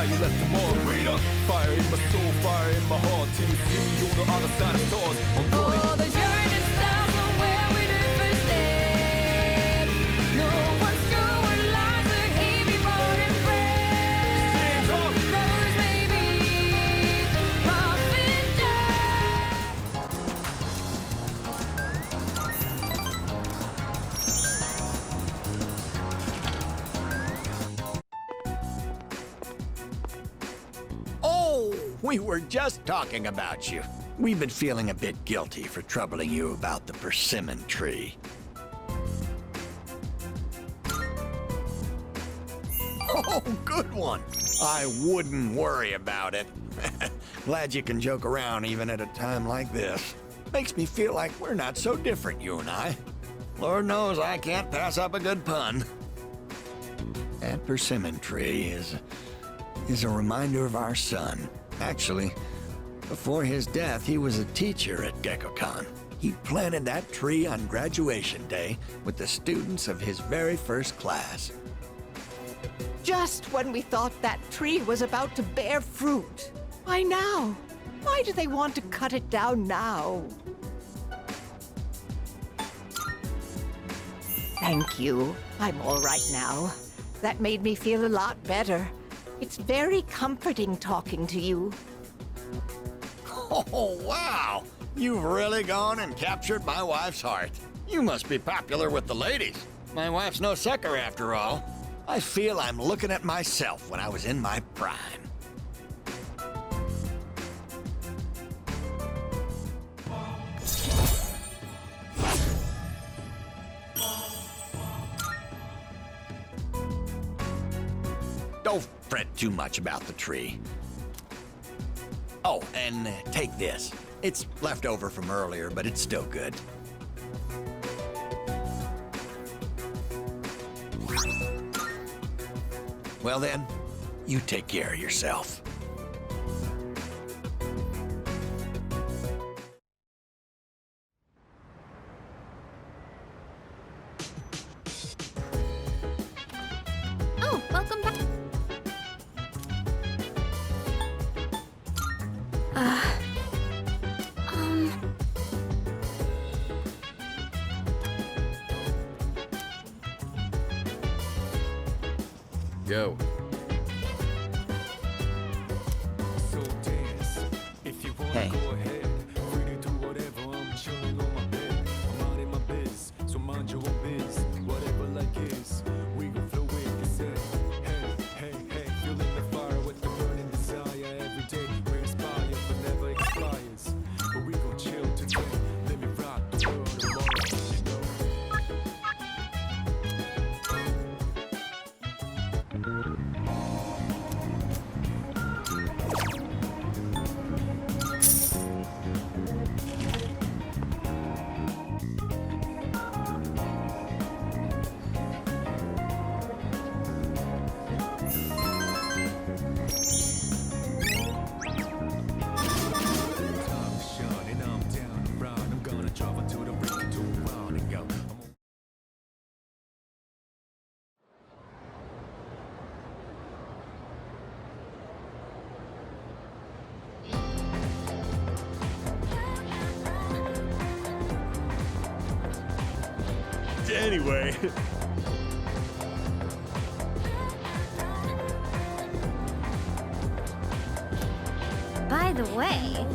now you left tomorrow. Freedom! Fire in my soul, fire in my heart. Till you see me on the other side of stars. Oh, the journey starts from where we did first step. No one's sure what lies ahead before it breaks. Lovers may be rough and Oh, we were just talking about you. We've been feeling a bit guilty for troubling you about the persimmon tree. Oh, good one. I wouldn't worry about it. Glad you can joke around even at a time like this. Makes me feel like we're not so different, you and I. Lord knows I can't pass up a good pun. That persimmon tree is a reminder of our son. Actually, before his death, he was a teacher at GeckoCon. He planted that tree on graduation day with the students of his very first class. Just when we thought that tree was about to bear fruit. Why now? Why do they want to cut it down now? Thank you. I'm all right now. That made me feel a lot better. It's very comforting talking to you. Oh, wow! You've really gone and captured my wife's heart. You must be popular with the ladies. My wife's no sucker after all. I feel I'm looking at myself when I was in my prime. Don't fret too much about the tree. Oh, and take this. It's left over from earlier, but it's still good. Well then, you take care of yourself. oh, welcome back. Go. So dance. If you wanna Hey. go ahead, free to do whatever. I'm chilling on my bed. I'm out in my biz, so mind your own biz. Whatever like is, we gon' flow with this head. Hey, hey, hey, feeling the fire with the burning desire every day. We inspire, but never expires. But we gon' chill today. Let me rock the world tomorrow, you know. Anyway. By the way,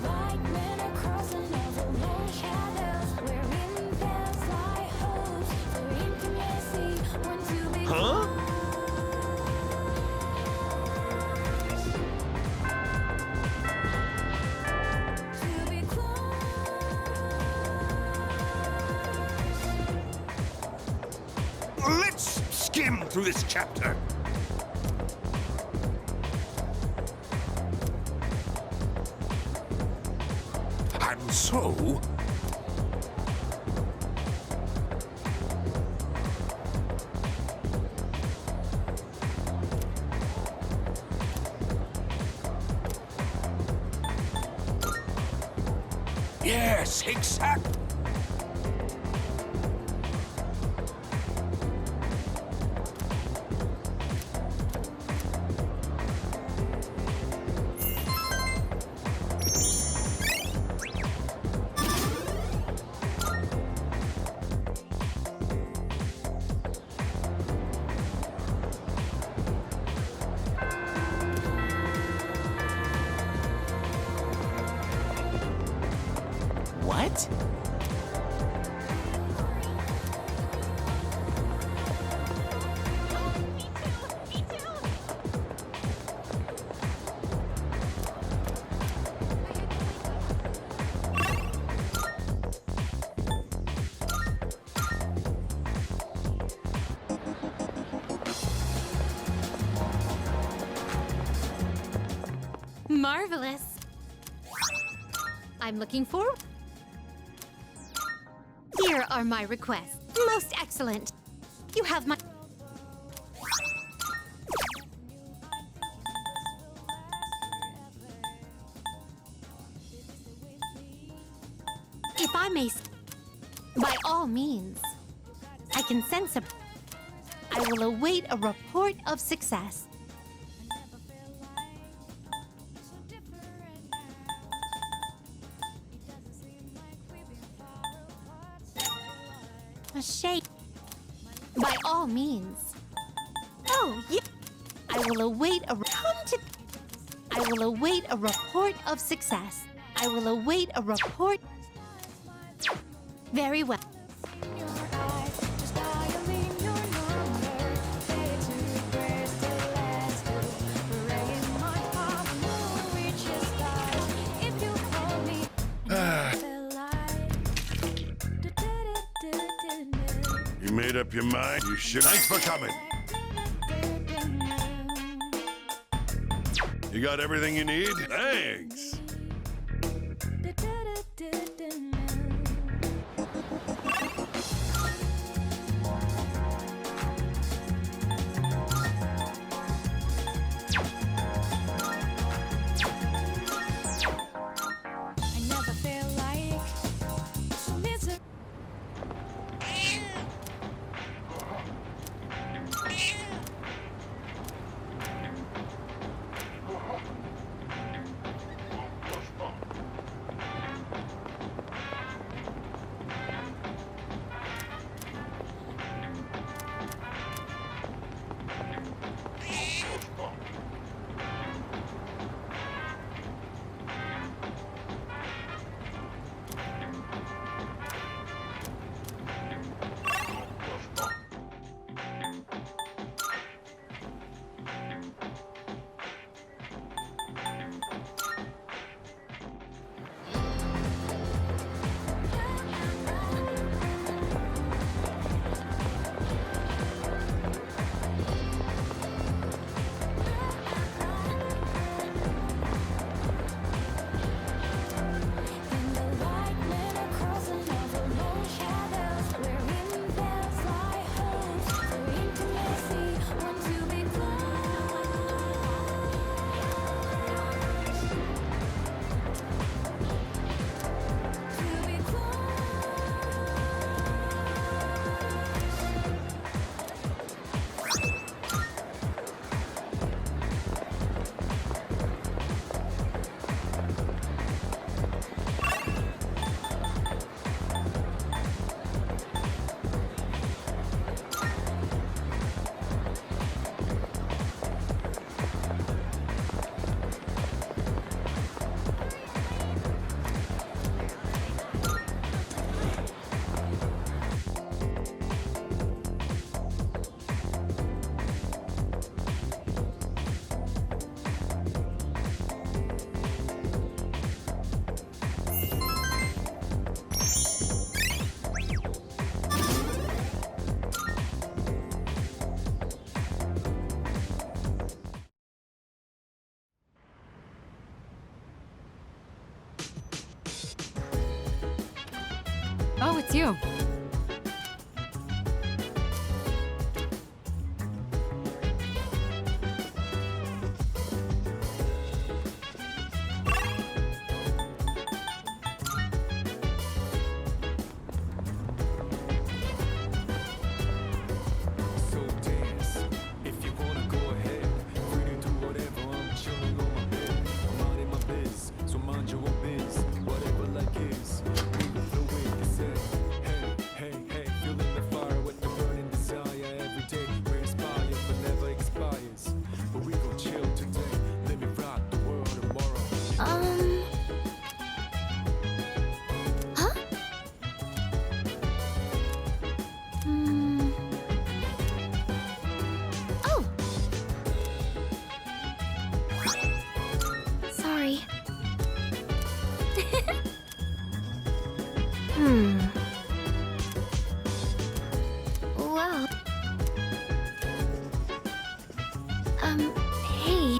Huh? Let's skim through this chapter. And so... Yes, exactly. it. Marvelous. I'm looking forward. Here are my requests. Most excellent. You have my... If I may... By all means. I can sense a... I will await a report of success. A shade. By all means. Oh, yeah. I will await a I will await a report of success. I will await a report. Very well. You made up your mind? You should. Thanks for coming. You got everything you need? Thanks. I never feel like misery. Oh, it's you. So dance, if you wanna go ahead. Free to do whatever, I'm chilling on my bed. I'm minding my biz, so mind your own biz. Whatever like is, we gon' flow with it. Say, hey, Hey.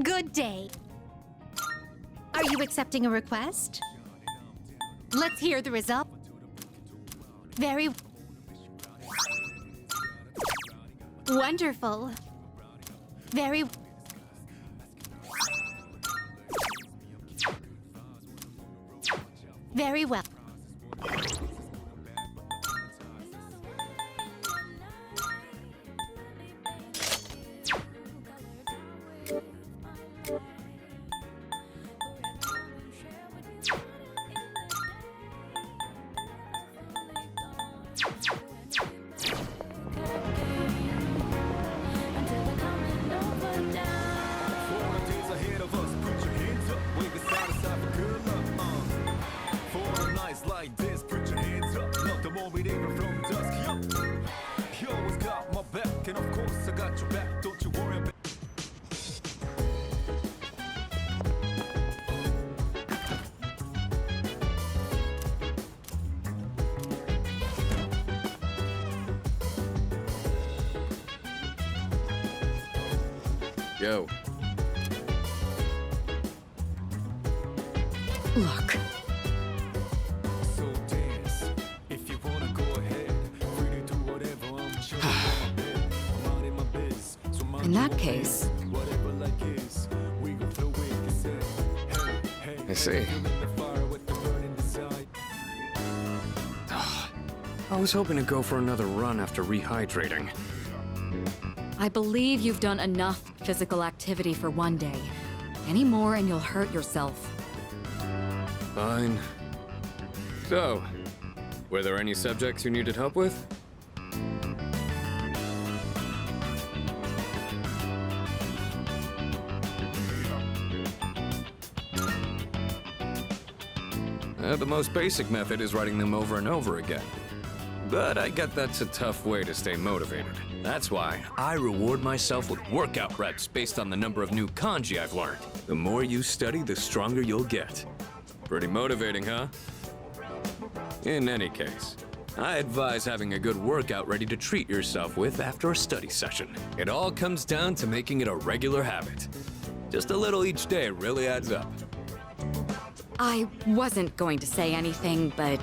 Good day. Are you accepting a request? Let's hear the result. Very wonderful. Very very well. Like this, put your hands up. Not the more we even from dusk. You always got my back, and of course I got your back. Don't you worry about. Yo. Look, So dance if you wanna go ahead. Free to do whatever. I'm chilling on my bed. I'm out in my biz. So mind in your that own case, biz. Whatever like is, we gon' flow with it. Say, hey, hey. I see. Feeling the fire with the burning desire. I was hoping to go for another run after rehydrating. I believe you've done enough physical activity for one day. Any more and you'll hurt yourself. Fine. So, were there any subjects you needed help with? The most basic method is writing them over and over again. But I get that's a tough way to stay motivated. That's why I reward myself with workout reps based on the number of new kanji I've learned. The more you study, the stronger you'll get. Pretty motivating, huh? In any case, I advise having a good workout ready to treat yourself with after a study session. It all comes down to making it a regular habit. Just a little each day really adds up. I wasn't going to say anything, but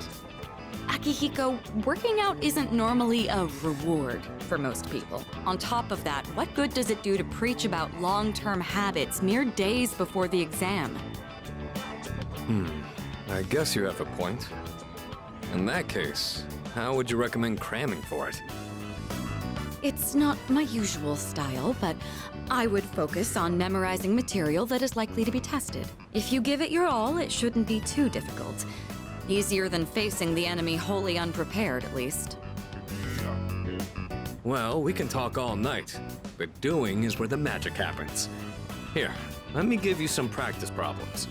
Akihiko, working out isn't normally a reward for most people. On top of that, what good does it do to preach about long-term habits mere days before the exam? I guess you have a point. In that case, how would you recommend cramming for it? It's not my usual style, but I would focus on memorizing material that is likely to be tested. If you give it your all, it shouldn't be too difficult. Easier than facing the enemy wholly unprepared, at least. Well, we can talk all night, but doing is where the magic happens. Here, let me give you some practice problems.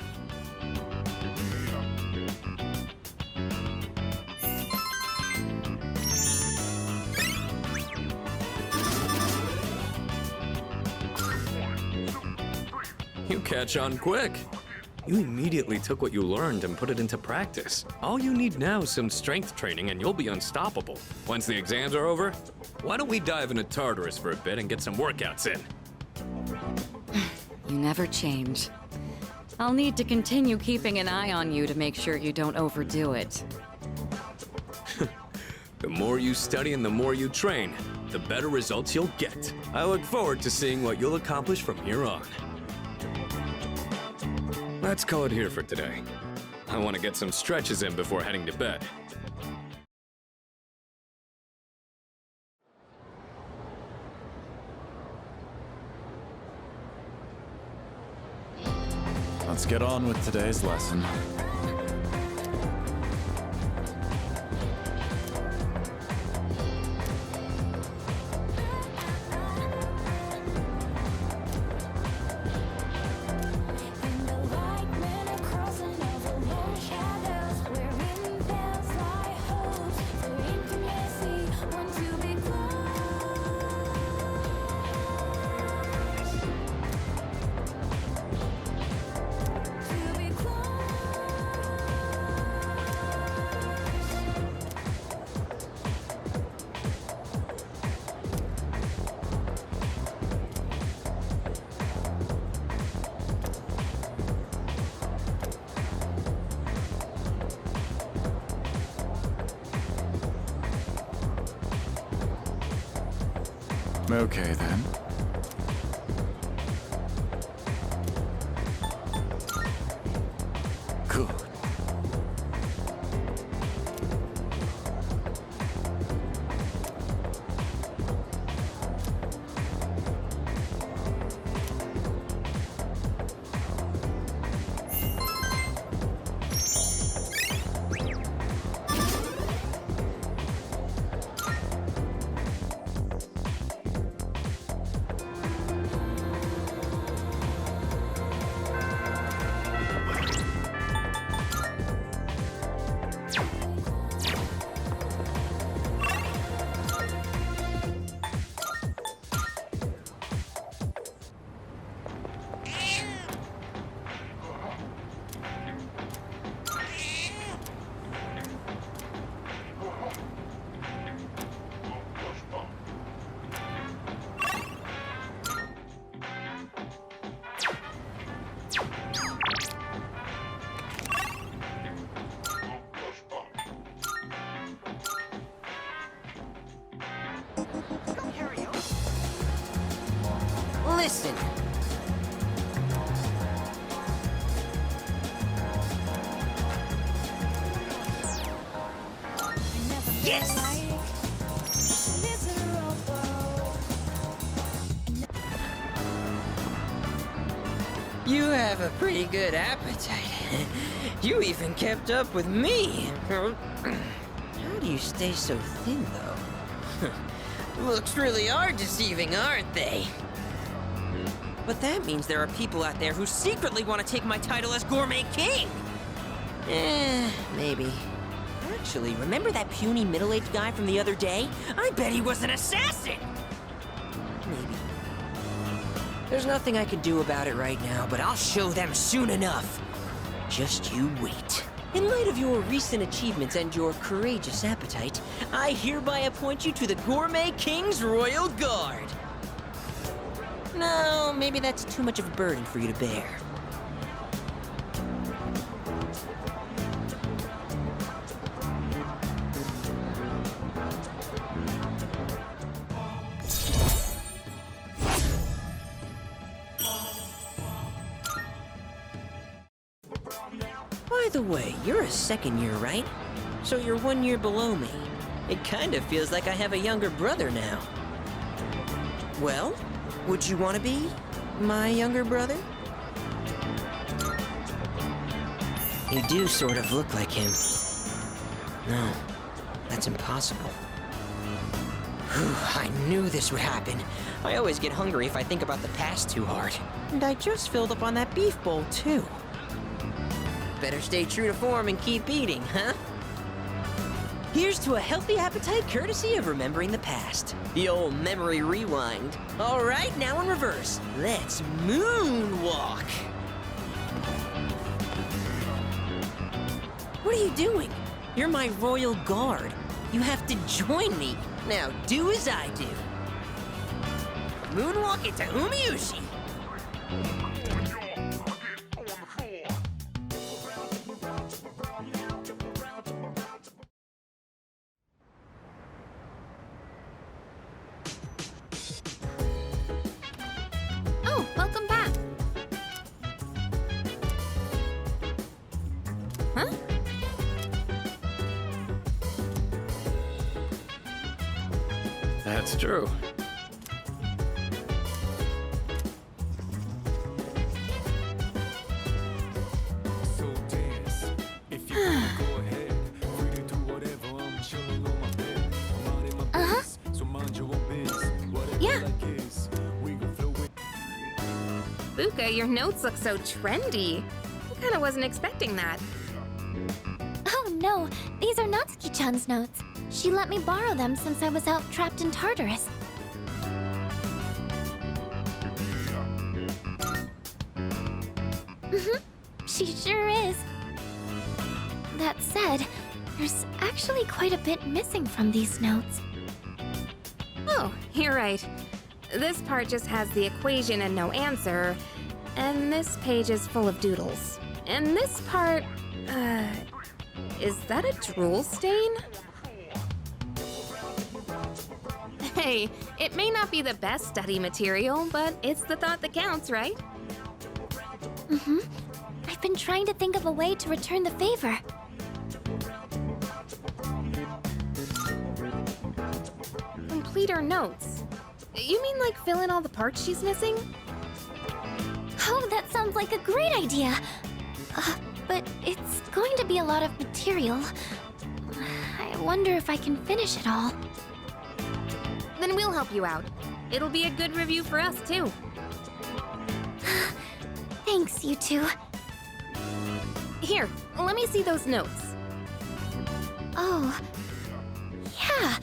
You catch on quick. You immediately took what you learned and put it into practice. All you need now is some strength training and you'll be unstoppable. Once the exams are over, why don't we dive into Tartarus for a bit and get some workouts in? You never change. I'll need to continue keeping an eye on you to make sure you don't overdo it. The more you study and the more you train, the better results you'll get. I look forward to seeing what you'll accomplish from here on. Let's call it here for today. I want to get some stretches in before heading to bed. Let's get on with today's lesson. Okay, then. Good. Listen. Yes! You have a pretty good appetite. You even kept up with me. How do you stay so thin, though? Looks really are deceiving, aren't they? But that means there are people out there who secretly want to take my title as Gourmet King. Maybe. Actually, remember that puny middle-aged guy from the other day? I bet he was an assassin! Maybe. There's nothing I can do about it right now, but I'll show them soon enough. Just you wait. In light of your recent achievements and your courageous appetite, I hereby appoint you to the Gourmet King's Royal Guard. No, maybe that's too much of a burden for you to bear. By the way, you're a second year, right? So you're 1 year below me. It kind of feels like I have a younger brother now. Well, would you want to be my younger brother? You do sort of look like him. No, that's impossible. Whew, I knew this would happen. I always get hungry if I think about the past too hard. And I just filled up on that beef bowl, too. Better stay true to form and keep eating, huh? Here's to a healthy appetite courtesy of remembering the past. The old memory rewind. All right, now in reverse. Let's moonwalk. What are you doing? You're my royal guard. You have to join me. Now do as I do. Moonwalk into Umiushi. Oh, welcome back. Huh? That's true. So dance. If you wanna go ahead, free to do whatever. I'm chilling on my bed. I'm out in my business, so mind your own biz. Whatever Yeah. like is, we gon' flow with. Buka, your notes look so trendy. I kinda wasn't expecting that. Oh no, these are Natsuki-chan's notes. She let me borrow them since I was out trapped in Tartarus. She sure is. That said, there's actually quite a bit missing from these notes. Oh, you're right. This part just has the equation and no answer, and this page is full of doodles. And this part, is that a drool stain? Hey, It may not be the best study material, but it's the thought that counts, right? Mm-hmm. I've been trying to think of a way to return the favor. Complete her notes. You mean like fill in all the parts she's missing? Oh, that sounds like a great idea. But it's going to be a lot of material. I wonder if I can finish it all. Then we'll help you out. It'll be a good review for us, too. Thanks, you two. Here, let me see those notes. Oh, yeah.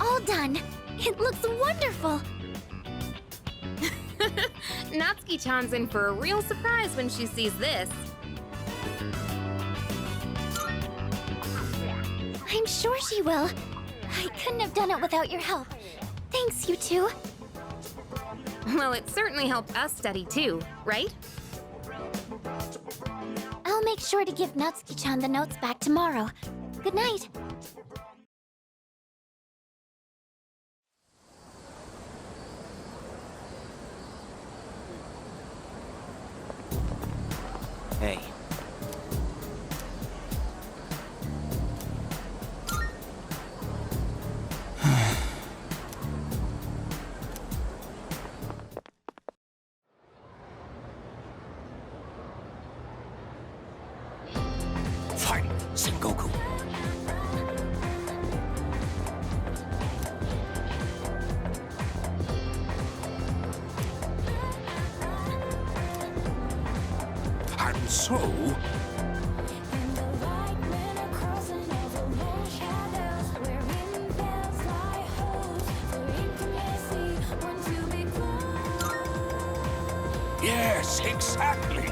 All done. It looks wonderful. Natsuki-chan's in for a real surprise when she sees this. I'm sure she will. I couldn't have done it without your help. Thanks, you two. Well, it certainly helped us study too, right? I'll make sure to give Natsuki-chan the notes back tomorrow. Good night. Hey. Fight, Sengoku. And so, yes, exactly.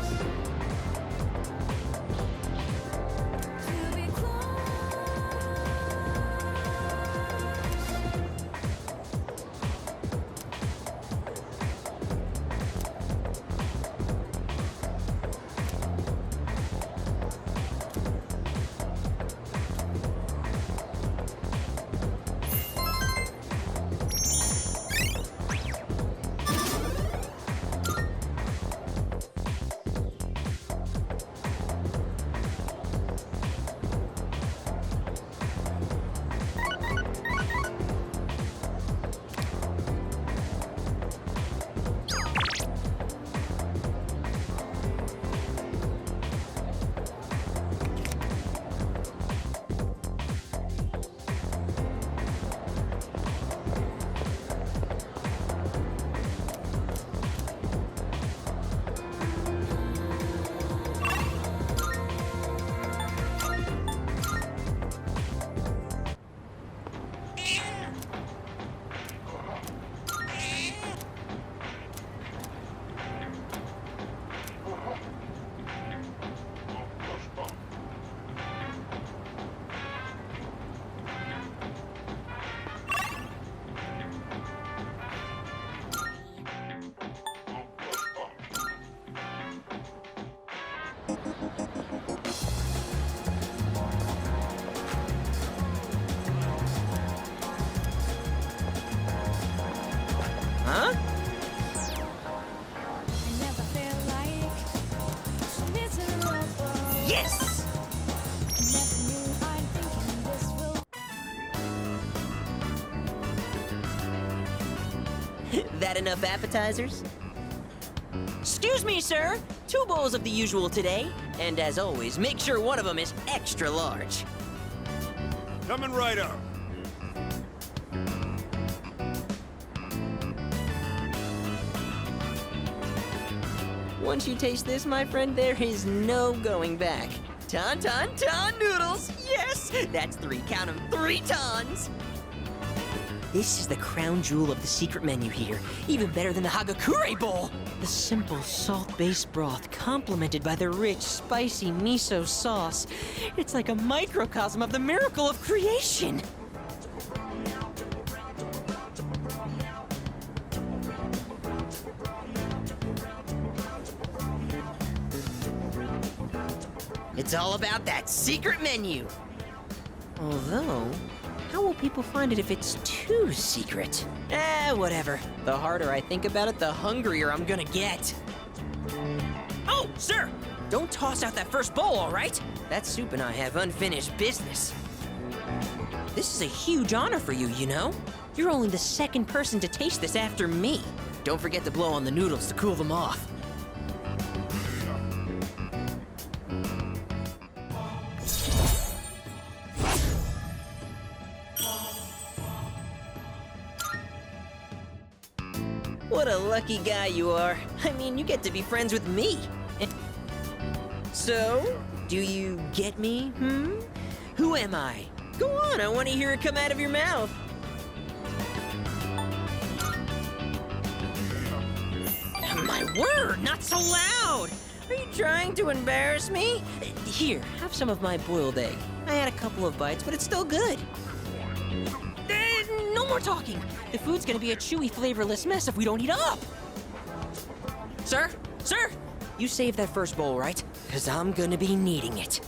Huh? Yes! That enough appetizers? Excuse me, sir. 2 bowls of the usual today. And as always, make sure one of them is extra large. Coming right up. Once you taste this, my friend, there is no going back. Ton noodles! Yes! That's 3, count 'em, 3 tons! This is the crown jewel of the secret menu here. Even better than the Hagakure Bowl! The simple salt-based broth complemented by the rich, spicy miso sauce. It's like a microcosm of the miracle of creation! It's all about that secret menu. Although, how will people find it if it's too secret? Whatever. The harder I think about it, the hungrier I'm gonna get. Oh, sir! Don't toss out that first bowl, all right? That soup and I have unfinished business. This is a huge honor for you, you know? You're only the second person to taste this after me. Don't forget to blow on the noodles to cool them off. What a lucky guy you are. I mean, you get to be friends with me. So, do you get me, Who am I? Go on, I want to hear it come out of your mouth. My word, not so loud! Are you trying to embarrass me? Here, have some of my boiled egg. I had a couple of bites, but it's still good. No more talking! The food's gonna be a chewy, flavorless mess if we don't eat up! Sir? Sir! You saved that first bowl, right? Because I'm gonna be needing it.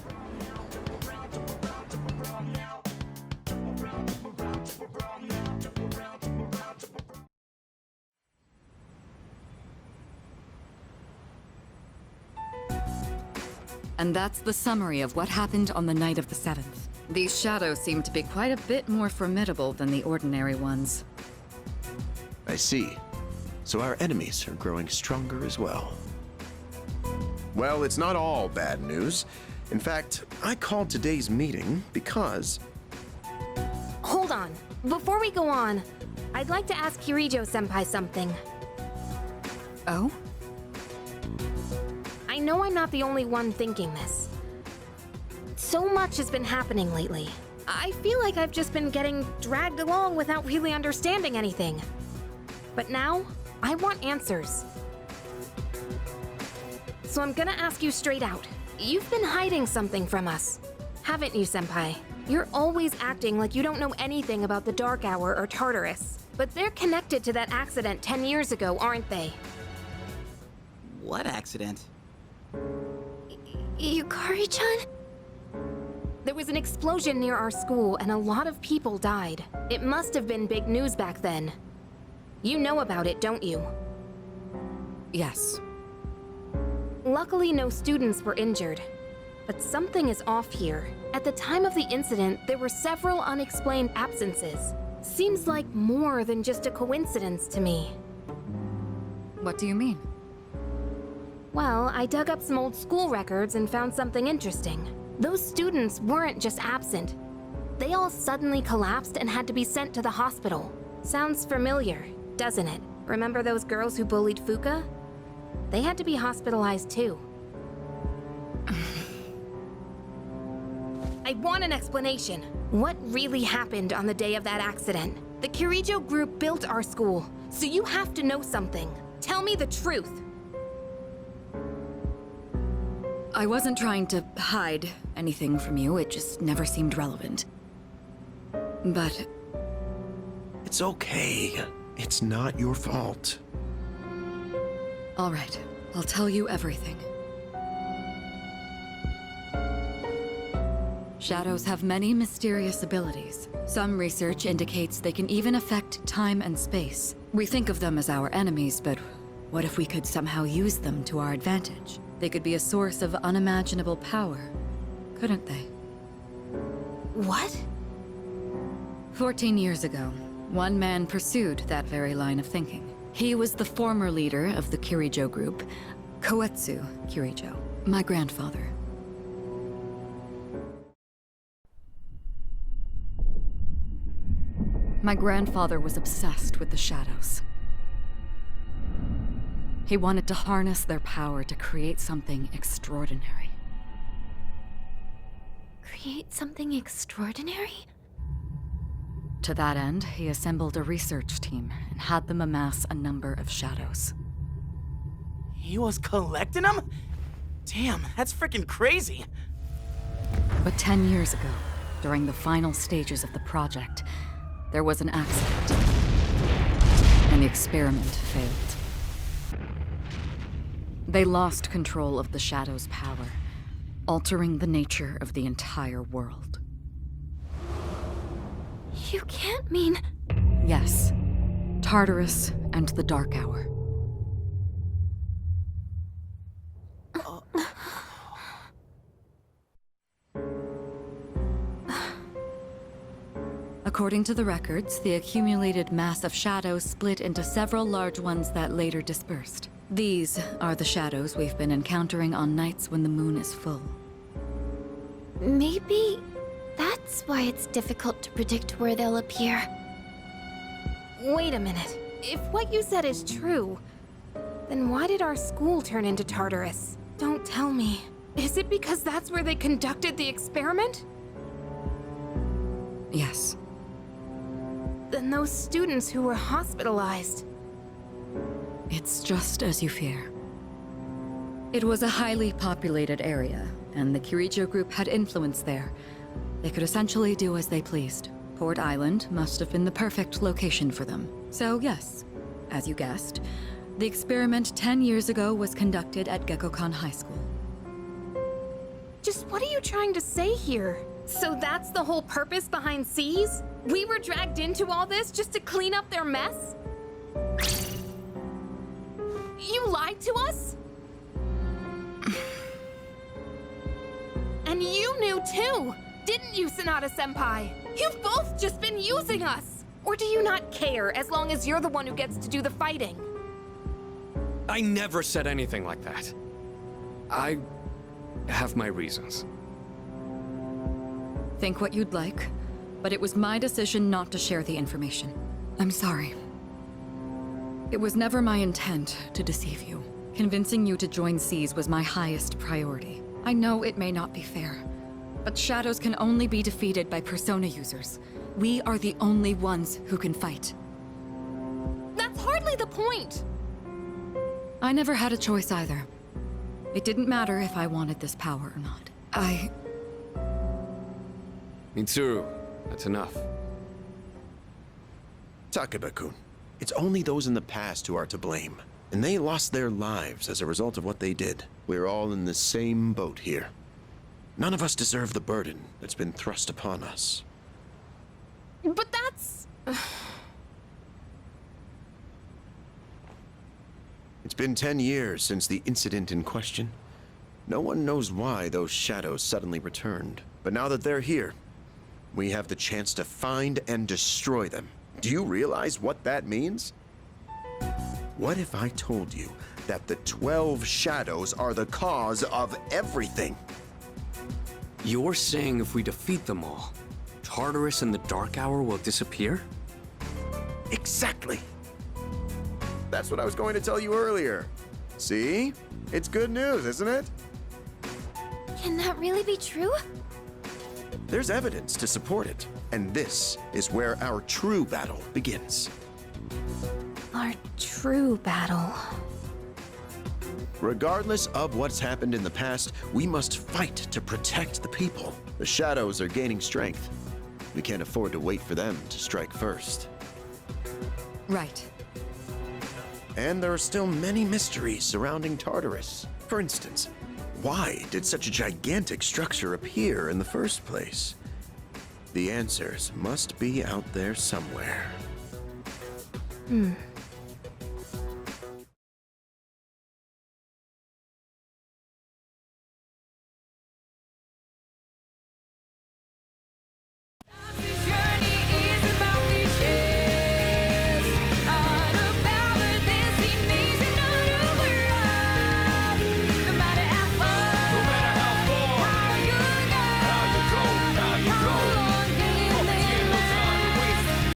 And that's the summary of what happened on the night of the 7th. These shadows seem to be quite a bit more formidable than the ordinary ones. I see. So our enemies are growing stronger as well. Well, it's not all bad news. In fact, I called today's meeting because... Hold on. Before we go on, I'd like to ask Kirijo-senpai something. Oh? I know I'm not the only one thinking this. So much has been happening lately. I feel like I've just been getting dragged along without really understanding anything. But now, I want answers. So I'm gonna ask you straight out. You've been hiding something from us, haven't you, Senpai? You're always acting like you don't know anything about the Dark Hour or Tartarus. But they're connected to that accident 10 years ago, aren't they? What accident? Yukari-chan? There was an explosion near our school and a lot of people died. It must have been big news back then. You know about it, don't you? Yes. Luckily, no students were injured. But something is off here. At the time of the incident, there were several unexplained absences. Seems like more than just a coincidence to me. What do you mean? Well, I dug up some old school records and found something interesting. Those students weren't just absent. They all suddenly collapsed and had to be sent to the hospital. Sounds familiar, doesn't it? Remember those girls who bullied Fuka? They had to be hospitalized too. I want an explanation. What really happened on the day of that accident? The Kirijo group built our school, so you have to know something. Tell me the truth. I wasn't trying to hide anything from you, it just never seemed relevant. But... It's okay. It's not your fault. all right, I'll tell you everything. Shadows have many mysterious abilities. Some research indicates they can even affect time and space. We think of them as our enemies, but what if we could somehow use them to our advantage? They could be a source of unimaginable power, couldn't they? What? 14 years ago, one man pursued that very line of thinking. He was the former leader of the Kirijo group, Koetsu Kirijo, my grandfather. My grandfather was obsessed with the shadows. He wanted to harness their power to create something extraordinary. Create something extraordinary? To that end, he assembled a research team and had them amass a number of shadows. He was collecting them? Damn, that's freaking crazy. But 10 years ago, during the final stages of the project, there was an accident, and the experiment failed. They lost control of the Shadow's power, altering the nature of the entire world. You can't mean... Yes. Tartarus and the Dark Hour. According to the records, the accumulated mass of shadows split into several large ones that later dispersed. These are the shadows we've been encountering on nights when the moon is full. Maybe that's why it's difficult to predict where they'll appear. Wait a minute. If what you said is true, then why did our school turn into Tartarus? Don't tell me. Is it because that's where they conducted the experiment? Yes. Then those students who were hospitalized... It's just as you fear. It was a highly populated area, and the Kirijo group had influence there. They could essentially do as they pleased. Port Island must have been the perfect location for them. So yes, as you guessed, the experiment 10 years ago was conducted at Gekkoukan High School. Just what are you trying to say here? So that's the whole purpose behind Seas? We were dragged into all this just to clean up their mess? You lied to us? And you knew too, didn't you, Sanada-senpai? You've both just been using us! Or do you not care as long as you're the one who gets to do the fighting? I never said anything like that. I have my reasons. Think what you'd like, but it was my decision not to share the information. I'm sorry. It was never my intent to deceive you. Convincing you to join Seas was my highest priority. I know it may not be fair, but shadows can only be defeated by Persona users. We are the only ones who can fight. That's hardly the point! I never had a choice either. It didn't matter if I wanted this power or not. Mitsuru, that's enough. Takeba-kun, it's only those in the past who are to blame. And they lost their lives as a result of what they did. We're all in the same boat here. None of us deserve the burden that's been thrust upon us. But that's... It's been 10 years since the incident in question. No one knows why those shadows suddenly returned. But now that they're here, we have the chance to find and destroy them. Do you realize what that means? What if I told you that the 12 shadows are the cause of everything? You're saying if we defeat them all, Tartarus and the Dark Hour will disappear? Exactly. That's what I was going to tell you earlier. See? It's good news, isn't it? Can that really be true? There's evidence to support it, and this is where our true battle begins. Our true battle. Regardless of what's happened in the past, we must fight to protect the people. The shadows are gaining strength. We can't afford to wait for them to strike first. Right. And there are still many mysteries surrounding Tartarus. For instance, why did such a gigantic structure appear in the first place? The answers must be out there somewhere.